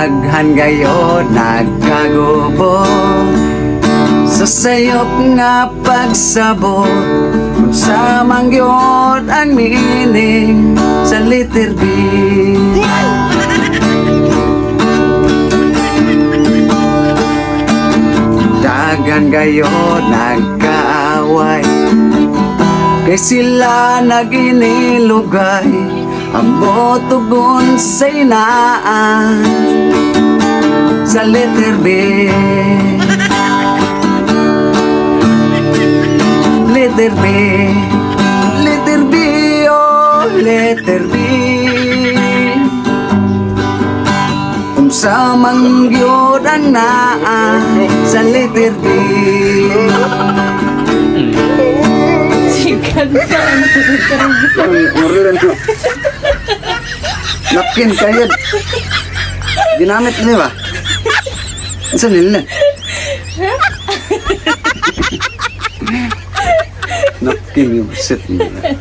Daghan gayo nagkagubo sa sayop nga pagsabot. Unsa man gyud ang meaning sa letter B. Daghan gayo nagkaaway kay sila naginilugay ang botugon sa inaan sa letter B. Letter B, letter B, oh letter B. Unsa man gyud ang naa sa letter B. Napkin kayo. Ginamit niyo ba? Saan nila? Napkin yung set nila.